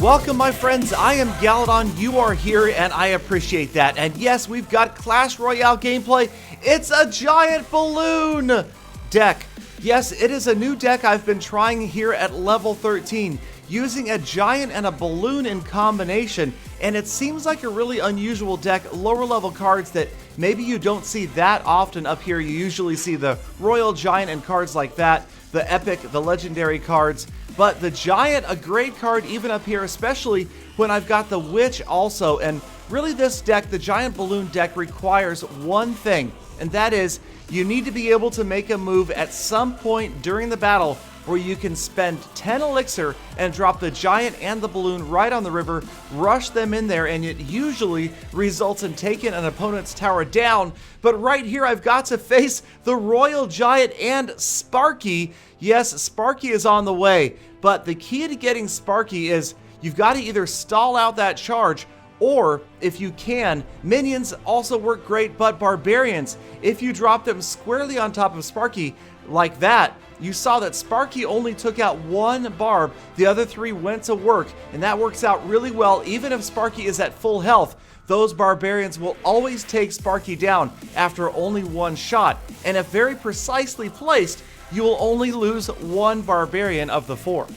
Welcome, my friends. I am Galadon. You are here, and I appreciate that. And yes, we've got Clash Royale gameplay. It's a giant balloon deck. Yes, it is a new deck I've been trying here at level 13, using a giant and a balloon in combination. And it seems like a really unusual deck, lower level cards that maybe you don't see that often up here. You usually see the Royal Giant and cards like that, the Epic, the Legendary cards. But the Giant, a great card even up here, especially when I've got the Witch also. And really this deck, the Giant Balloon deck, requires one thing, and that is you need to be able to make a move at some point during the battle where you can spend 10 elixir and drop the Giant and the Balloon right on the river, rush them in there, and it usually results in taking an opponent's tower down. But right here I've got to face the Royal Giant and Sparky. Yes, Sparky is on the way, but the key to getting Sparky is you've got to either stall out that charge, or if you can, minions also work great, but barbarians, if you drop them squarely on top of Sparky like that, you saw that Sparky only took out one barb, the other three went to work, and that works out really well. Even if Sparky is at full health, those barbarians will always take Sparky down after only one shot, and if very precisely placed, you will only lose one barbarian of the four.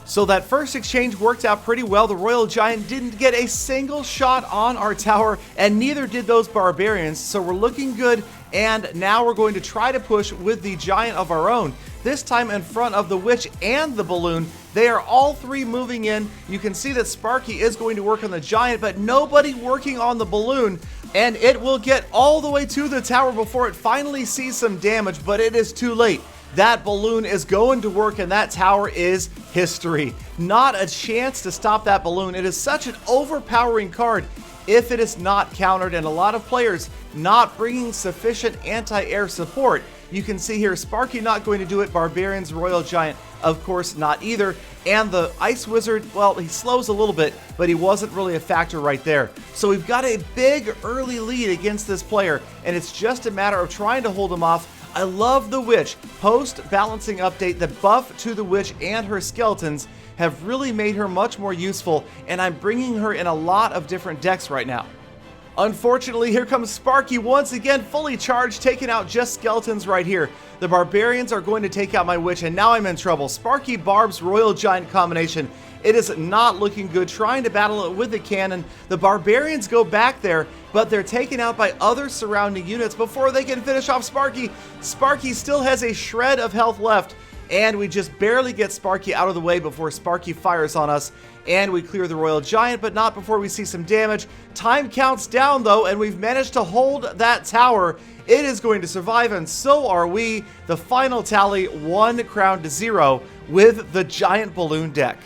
So that first exchange worked out pretty well. The Royal Giant didn't get a single shot on our tower, and neither did those barbarians, so we're looking good. And now we're going to try to push with the Giant of our own, this time in front of the Witch and the Balloon. They are all three moving in. You can see that Sparky is going to work on the Giant, but nobody working on the Balloon, and it will get all the way to the tower before it finally sees some damage, but it is too late. That Balloon is going to work, and that tower is history. Not a chance to stop that Balloon. It is such an overpowering card if it is not countered, and a lot of players not bringing sufficient anti-air support. You can see here Sparky not going to do it, Barbarians, Royal Giant, of course not either, and the Ice Wizard, well, he slows a little bit, but he wasn't really a factor right there. So we've got a big early lead against this player, and it's just a matter of trying to hold him off. I love the Witch. Post-balancing update, the buff to the Witch and her skeletons have really made her much more useful, and I'm bringing her in a lot of different decks right now. Unfortunately, here comes Sparky once again, fully charged, taking out just skeletons right here. The Barbarians are going to take out my Witch, and now I'm in trouble. Sparky Barb's Royal Giant combination. It is not looking good, trying to battle it with the cannon. The Barbarians go back there, but they're taken out by other surrounding units before they can finish off Sparky. Sparky still has a shred of health left, and we just barely get Sparky out of the way before Sparky fires on us, and we clear the Royal Giant, but not before we see some damage. Time counts down though, and we've managed to hold that tower. It is going to survive, and so are we. The final tally, 1 crown to 0 with the Giant Balloon deck.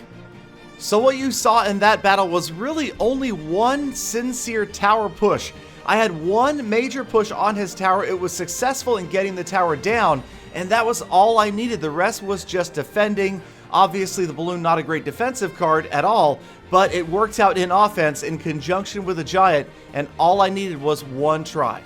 So what you saw in that battle was really only one sincere tower push. I had one major push on his tower. It was successful in getting the tower down, and that was all I needed. The rest was just defending. Obviously, the Balloon not a great defensive card at all, but it worked out in offense in conjunction with the Giant, and all I needed was one try.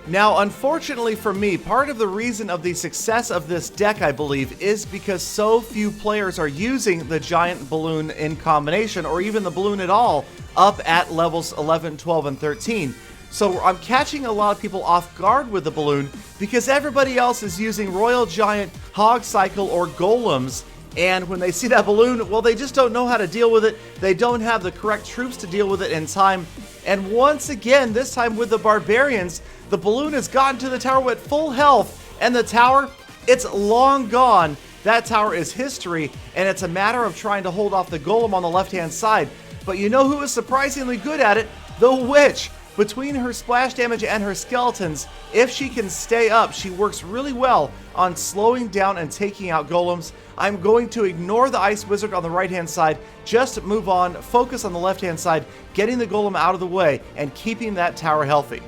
Now, unfortunately for me, part of the reason of the success of this deck, I believe, is because so few players are using the Giant Balloon in combination, or even the Balloon at all, up at levels 11, 12, and 13. So I'm catching a lot of people off guard with the Balloon because everybody else is using Royal Giant, Hog Cycle, or Golems. And when they see that Balloon, well, they just don't know how to deal with it. They don't have the correct troops to deal with it in time. And once again, this time with the Barbarians, the Balloon has gotten to the tower at full health, and the tower, it's long gone. That tower is history, and it's a matter of trying to hold off the Golem on the left-hand side. But you know who is surprisingly good at it? The Witch. Between her splash damage and her skeletons, if she can stay up, she works really well on slowing down and taking out golems. I'm going to ignore the Ice Wizard on the right-hand side, just move on, focus on the left-hand side, getting the golem out of the way, and keeping that tower healthy.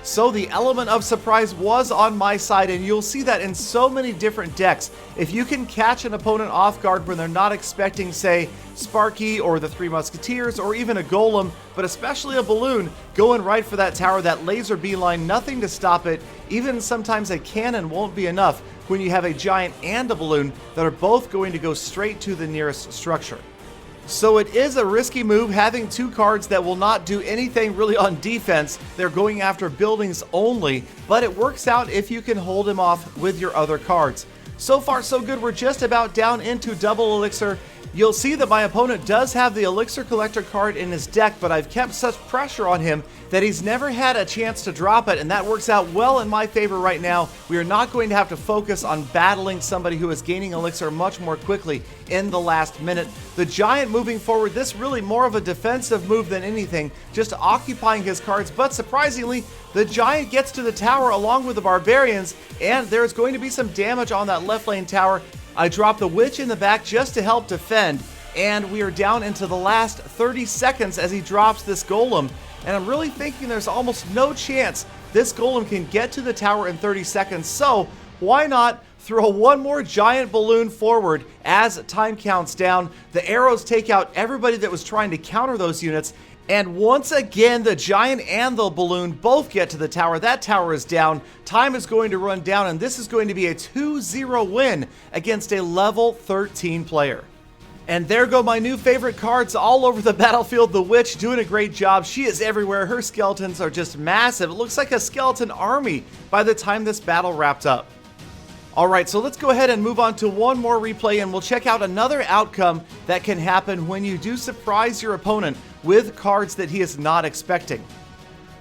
So the element of surprise was on my side, and you'll see that in so many different decks. If you can catch an opponent off guard when they're not expecting, say, Sparky or the Three Musketeers or even a Golem, but especially a Balloon, going right for that tower, that laser beeline, nothing to stop it. Even sometimes a cannon won't be enough when you have a Giant and a Balloon that are both going to go straight to the nearest structure. So it is a risky move having two cards that will not do anything really on defense. They're going after buildings only, but it works out if you can hold him off with your other cards. So far so good. We're just about down into double elixir. You'll see that my opponent does have the elixir collector card in his deck, but I've kept such pressure on him that he's never had a chance to drop it, and that works out well in my favor right now. We are not going to have to focus on battling somebody who is gaining elixir much more quickly in the last minute. The giant moving forward, this really more of a defensive move than anything, just occupying his cards, but surprisingly, the giant gets to the tower along with the barbarians, and there's going to be some damage on that left lane tower. I drop the witch in the back just to help defend, and we are down into the last 30 seconds as he drops this golem. And I'm really thinking there's almost no chance this golem can get to the tower in 30 seconds, so why not throw one more giant balloon forward as time counts down. The arrows take out everybody that was trying to counter those units, and once again the giant and the balloon both get to the tower. That tower is down, time is going to run down, and this is going to be a 2-0 win against a level 13 player. And there go my new favorite cards all over the battlefield. The witch doing a great job. She is everywhere. Her skeletons are just massive. It looks like a skeleton army by the time this battle wrapped up. Alright, so let's go ahead and move on to one more replay, and we'll check out another outcome that can happen when you do surprise your opponent with cards that he is not expecting.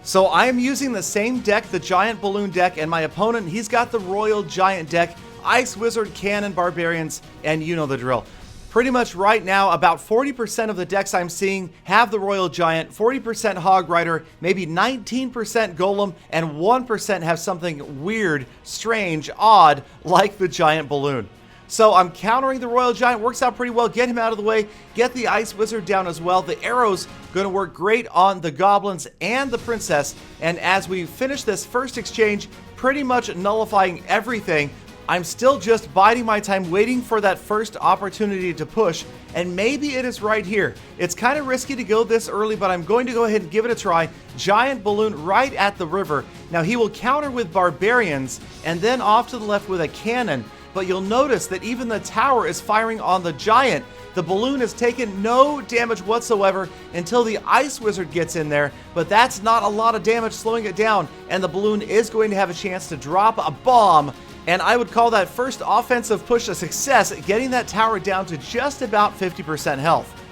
So I am using the same deck, the Giant Balloon deck, and my opponent, he's got the Royal Giant deck, Ice Wizard, Cannon, Barbarians, and you know the drill. Pretty much right now, about 40% of the decks I'm seeing have the Royal Giant, 40% Hog Rider, maybe 19% Golem, and 1% have something weird, strange, odd, like the Giant Balloon. So I'm countering the Royal Giant, works out pretty well. Get him out of the way, get the Ice Wizard down as well. The arrows going to work great on the Goblins and the Princess, and as we finish this first exchange, pretty much nullifying everything, I'm still just biding my time, waiting for that first opportunity to push, and maybe it is right here. It's kind of risky to go this early, but I'm going to go ahead and give it a try. Giant Balloon right at the river. Now he will counter with Barbarians, and then off to the left with a Cannon, but you'll notice that even the tower is firing on the Giant. The balloon has taken no damage whatsoever until the Ice Wizard gets in there, but that's not a lot of damage slowing it down, and the balloon is going to have a chance to drop a bomb. And I would call that first offensive push a success, getting that tower down to just about 50% health.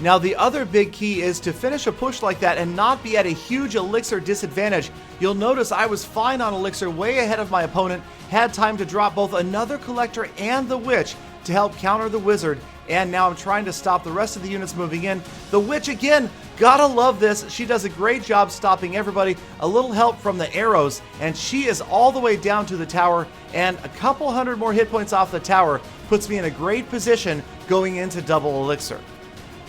Now the other big key is to finish a push like that and not be at a huge elixir disadvantage. You'll notice I was fine on elixir, way ahead of my opponent, had time to drop both another collector and the witch to help counter the wizard, and now I'm trying to stop the rest of the units moving in. The witch again, gotta love this. She does a great job stopping everybody. A little help from the arrows, and she is all the way down to the tower, and a couple hundred more hit points off the tower puts me in a great position going into double elixir.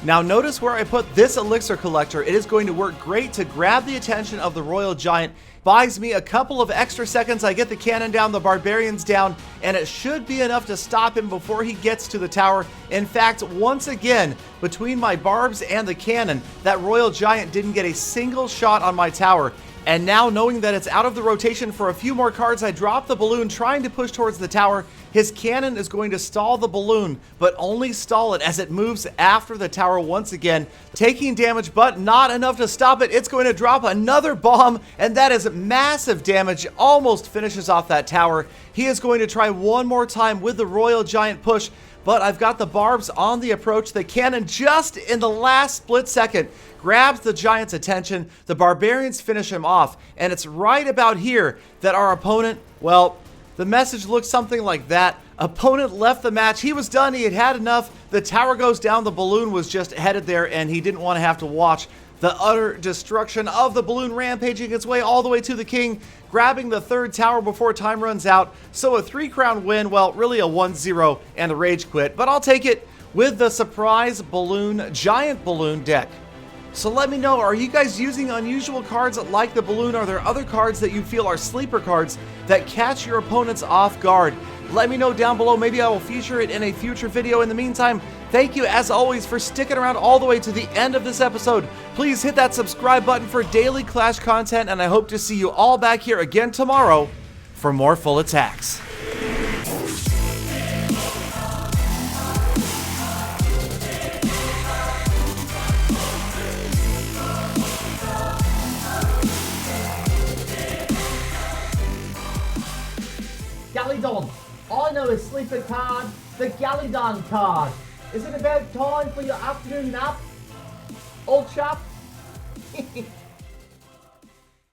Now notice where I put this elixir collector. It is going to work great to grab the attention of the Royal Giant. Buys me a couple of extra seconds. I get the cannon down, the barbarians down, and it should be enough to stop him before he gets to the tower. In fact, once again, between my barbs and the cannon, that Royal Giant didn't get a single shot on my tower. And now, knowing that it's out of the rotation for a few more cards, I drop the balloon trying to push towards the tower. His cannon is going to stall the balloon, but only stall it as it moves after the tower once again, taking damage, but not enough to stop it. It's going to drop another bomb, and that is massive damage, almost finishes off that tower. He is going to try one more time with the Royal Giant push, but I've got the barbs on the approach. The cannon, just in the last split second, grabs the Giant's attention. The barbarians finish him off, and it's right about here that our opponent, well, the message looks something like that. Opponent left the match. He was done. He had had enough. The tower goes down. The balloon was just headed there, and he didn't want to have to watch the utter destruction of the balloon rampaging its way all the way to the king, grabbing the third tower before time runs out. So a 3-crown win, well, really a 1-0 and a rage quit, but I'll take it with the surprise balloon, Giant Balloon deck. So let me know, are you guys using unusual cards like the balloon? Are there other cards that you feel are sleeper cards that catch your opponents off guard? Let me know down below. Maybe I will feature it in a future video. In the meantime, thank you as always for sticking around all the way to the end of this episode. Please hit that subscribe button for daily Clash content, and I hope to see you all back here again tomorrow for more full attacks. Galidon. I know a sleeper card, the Galidon card. Is it about time for your afternoon nap, old chap?